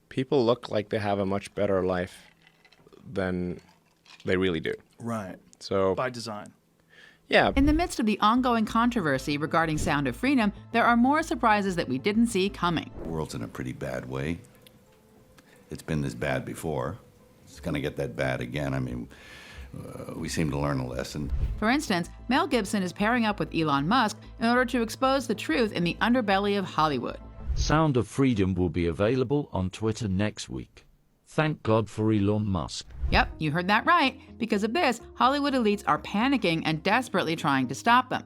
people look like they have a much better life than they really do. Right. So by design. Yeah. In the midst of the ongoing controversy regarding Sound of Freedom, there are more surprises that we didn't see coming. The world's in a pretty bad way. It's been this bad before. It's going to get that bad again. I mean, we seem to learn a lesson. For instance, Mel Gibson is pairing up with Elon Musk in order to expose the truth in the underbelly of Hollywood. Sound of Freedom will be available on Twitter next week. Thank God for Elon Musk. Yep, you heard that right. Because of this, Hollywood elites are panicking and desperately trying to stop them.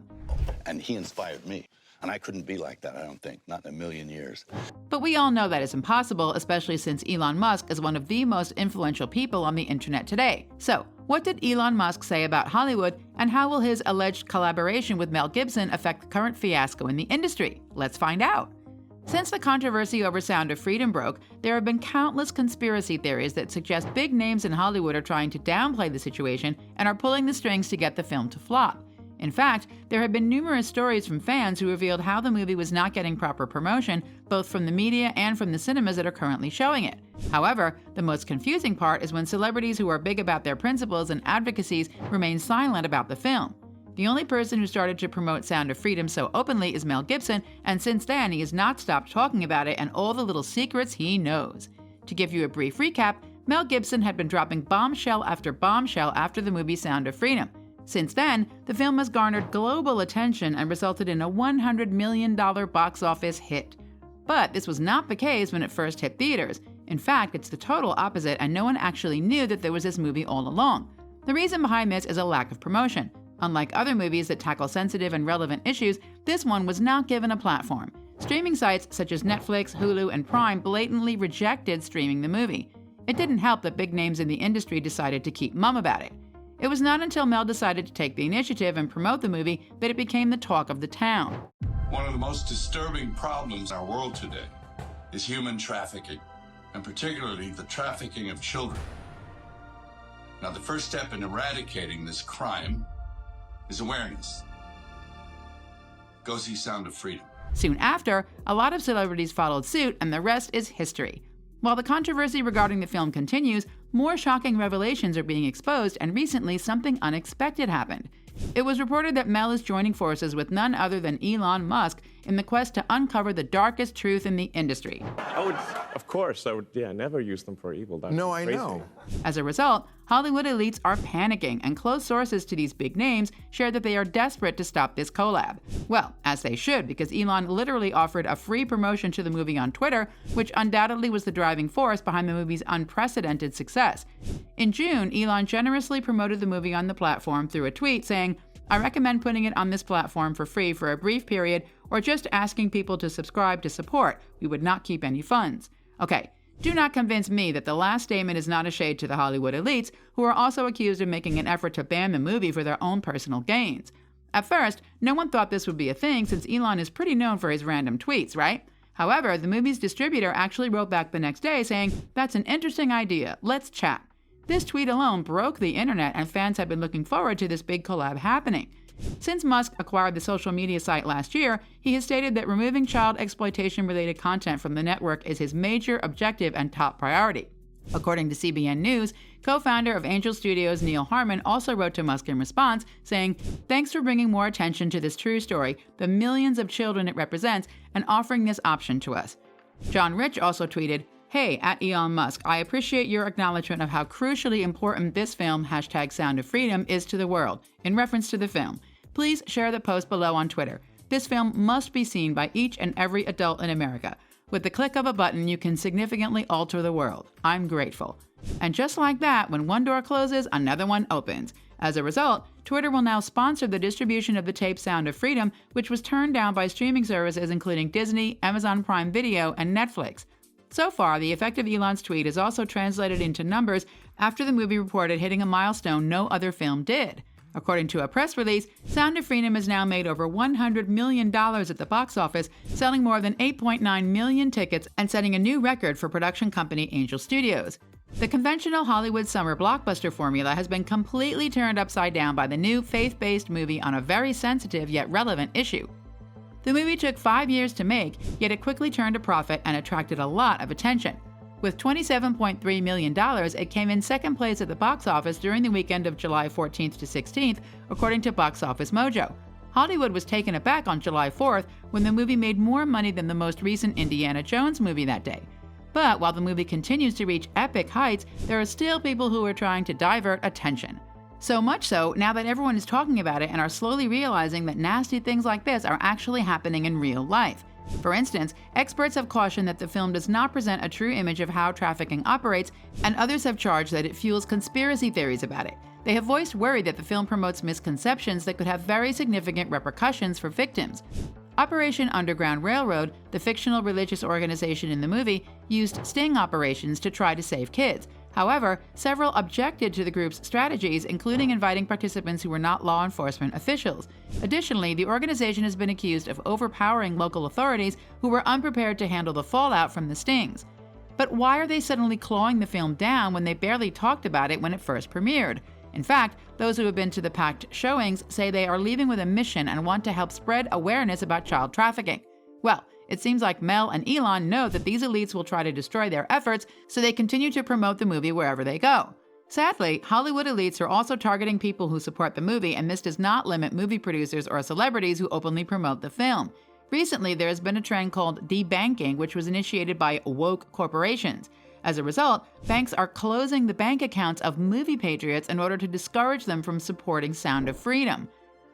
And he inspired me. And I couldn't be like that, I don't think. Not in a million years. But we all know that is impossible, especially since Elon Musk is one of the most influential people on the internet today. So, what did Elon Musk say about Hollywood, and how will his alleged collaboration with Mel Gibson affect the current fiasco in the industry? Let's find out. Since the controversy over Sound of Freedom broke, there have been countless conspiracy theories that suggest big names in Hollywood are trying to downplay the situation and are pulling the strings to get the film to flop. In fact, there have been numerous stories from fans who revealed how the movie was not getting proper promotion, both from the media and from the cinemas that are currently showing it. However, the most confusing part is when celebrities who are big about their principles and advocacies remain silent about the film. The only person who started to promote Sound of Freedom so openly is Mel Gibson, and since then he has not stopped talking about it and all the little secrets he knows. To give you a brief recap, Mel Gibson had been dropping bombshell after the movie Sound of Freedom. Since then, the film has garnered global attention and resulted in a $100 million box office hit. But this was not the case when it first hit theaters. In fact, it's the total opposite, and no one actually knew that there was this movie all along. The reason behind this is a lack of promotion. Unlike other movies that tackle sensitive and relevant issues, this one was not given a platform. Streaming sites such as Netflix, Hulu, and Prime blatantly rejected streaming the movie. It didn't help that big names in the industry decided to keep mum about it. It was not until Mel decided to take the initiative and promote the movie that it became the talk of the town. One of the most disturbing problems in our world today is human trafficking, and particularly the trafficking of children. Now, the first step in eradicating this crime is awareness. Go see Sound of Freedom. Soon after, a lot of celebrities followed suit, and the rest is history. While the controversy regarding the film continues, more shocking revelations are being exposed, and recently something unexpected happened. It was reported that Mel is joining forces with none other than Elon Musk in the quest to uncover the darkest truth in the industry. Of course, I would never use them for evil. That's No, I crazy. know. As a result, Hollywood elites are panicking, and close sources to these big names share that they are desperate to stop this collab. Well, as they should, because Elon literally offered a free promotion to the movie on Twitter, which undoubtedly was the driving force behind the movie's unprecedented success. In June, Elon generously promoted the movie on the platform through a tweet saying, "I recommend putting it on this platform for free for a brief period, or just asking people to subscribe to support. We would not keep any funds." Okay, do not convince me that the last statement is not a shade to the Hollywood elites, who are also accused of making an effort to ban the movie for their own personal gains. At first, no one thought this would be a thing since Elon is pretty known for his random tweets, right? However, the movie's distributor actually wrote back the next day saying, "That's an interesting idea, let's chat." This tweet alone broke the internet, and fans have been looking forward to this big collab happening. Since Musk acquired the social media site last year, he has stated that removing child exploitation-related content from the network is his major objective and top priority. According to CBN News, co-founder of Angel Studios Neil Harmon also wrote to Musk in response, saying, "Thanks for bringing more attention to this true story, the millions of children it represents, and offering this option to us." John Rich also tweeted, "Hey, at Elon Musk, I appreciate your acknowledgement of how crucially important this film, #Sound of Freedom, is to the world, in reference to the film. Please share the post below on Twitter. This film must be seen by each and every adult in America. With the click of a button, you can significantly alter the world. I'm grateful." And just like that, when one door closes, another one opens. As a result, Twitter will now sponsor the distribution of the tape Sound of Freedom, which was turned down by streaming services including Disney, Amazon Prime Video, and Netflix. So far, the effect of Elon's tweet is also translated into numbers after the movie reported hitting a milestone no other film did. According to a press release, Sound of Freedom has now made over $100 million at the box office, selling more than 8.9 million tickets and setting a new record for production company Angel Studios. The conventional Hollywood summer blockbuster formula has been completely turned upside down by the new faith-based movie on a very sensitive yet relevant issue. The movie took 5 years to make, yet it quickly turned a profit and attracted a lot of attention. With $27.3 million, it came in second place at the box office during the weekend of July 14th to 16th, according to Box Office Mojo. Hollywood was taken aback on July 4th when the movie made more money than the most recent Indiana Jones movie that day. But while the movie continues to reach epic heights, there are still people who are trying to divert attention. So much so, now that everyone is talking about it and are slowly realizing that nasty things like this are actually happening in real life. For instance, experts have cautioned that the film does not present a true image of how trafficking operates, and others have charged that it fuels conspiracy theories about it. They have voiced worry that the film promotes misconceptions that could have very significant repercussions for victims. Operation Underground Railroad, the fictional religious organization in the movie, used sting operations to try to save kids. However, several objected to the group's strategies, including inviting participants who were not law enforcement officials. Additionally, the organization has been accused of overpowering local authorities who were unprepared to handle the fallout from the stings. But why are they suddenly clawing the film down when they barely talked about it when it first premiered? In fact, those who have been to the packed showings say they are leaving with a mission and want to help spread awareness about child trafficking. Well, it seems like Mel and Elon know that these elites will try to destroy their efforts, so they continue to promote the movie wherever they go. Sadly, Hollywood elites are also targeting people who support the movie, and this does not limit movie producers or celebrities who openly promote the film. Recently, there has been a trend called debanking, which was initiated by woke corporations. As a result, banks are closing the bank accounts of movie patriots in order to discourage them from supporting Sound of Freedom.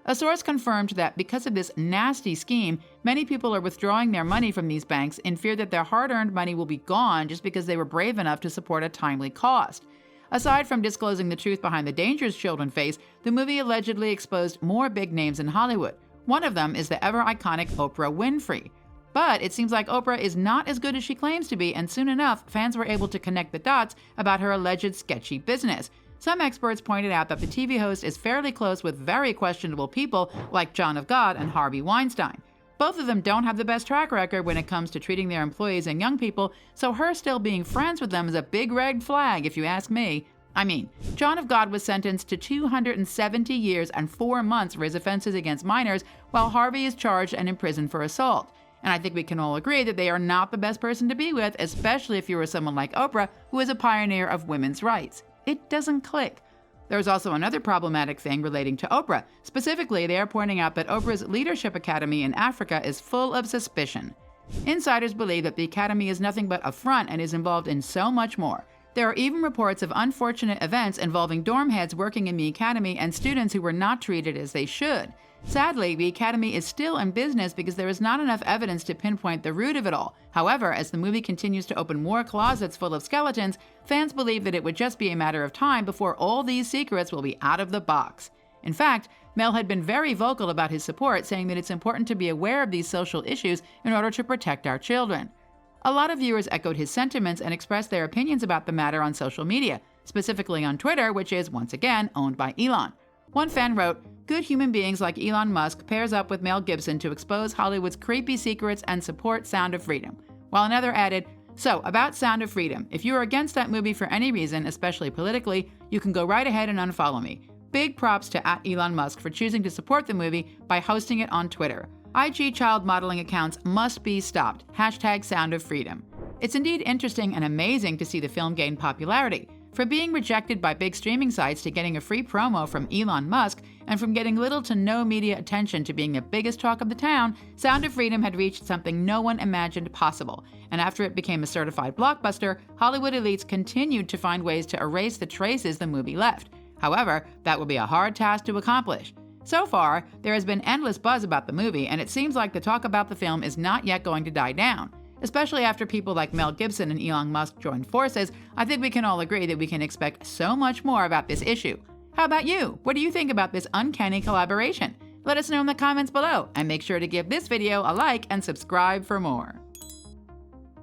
A source confirmed that because of this nasty scheme, many people are withdrawing their money from these banks in fear that their hard-earned money will be gone just because they were brave enough to support a timely cost. Aside from disclosing the truth behind the dangers children face, the movie allegedly exposed more big names in Hollywood. One of them is the ever-iconic Oprah Winfrey. But it seems like Oprah is not as good as she claims to be, and soon enough, fans were able to connect the dots about her alleged sketchy business. Some experts pointed out that the TV host is fairly close with very questionable people like John of God and Harvey Weinstein. Both of them don't have the best track record when it comes to treating their employees and young people, so her still being friends with them is a big red flag if you ask me. I mean, John of God was sentenced to 270 years and 4 months for his offenses against minors, while Harvey is charged and imprisoned for assault. And I think we can all agree that they are not the best person to be with, especially if you are someone like Oprah, who is a pioneer of women's rights. It doesn't click. There's also another problematic thing relating to Oprah. Specifically, they are pointing out that Oprah's Leadership Academy in Africa is full of suspicion. Insiders believe that the academy is nothing but a front and is involved in so much more. There are even reports of unfortunate events involving dorm heads working in the academy and students who were not treated as they should. Sadly, the academy is still in business because there is not enough evidence to pinpoint the root of it all. However, as the movie continues to open more closets full of skeletons, fans believe that it would just be a matter of time before all these secrets will be out of the box. In fact, Mel had been very vocal about his support, saying that it's important to be aware of these social issues in order to protect our children. A lot of viewers echoed his sentiments and expressed their opinions about the matter on social media, specifically on Twitter, which is, once again, owned by Elon. One fan wrote, "Good human beings like Elon Musk pairs up with Mel Gibson to expose Hollywood's creepy secrets and support Sound of Freedom." While another added, "So, about Sound of Freedom, if you are against that movie for any reason, especially politically, you can go right ahead and unfollow me. Big props to @Elon Musk for choosing to support the movie by hosting it on Twitter. IG child modeling accounts must be stopped. #Sound of Freedom." It's indeed interesting and amazing to see the film gain popularity. From being rejected by big streaming sites to getting a free promo from Elon Musk, and from getting little to no media attention to being the biggest talk of the town, Sound of Freedom had reached something no one imagined possible. And after it became a certified blockbuster, Hollywood elites continued to find ways to erase the traces the movie left. However, that will be a hard task to accomplish. So far, there has been endless buzz about the movie, and it seems like the talk about the film is not yet going to die down. Especially after people like Mel Gibson and Elon Musk join forces, I think we can all agree that we can expect so much more about this issue. How about you? What do you think about this uncanny collaboration? Let us know in the comments below, and make sure to give this video a like and subscribe for more.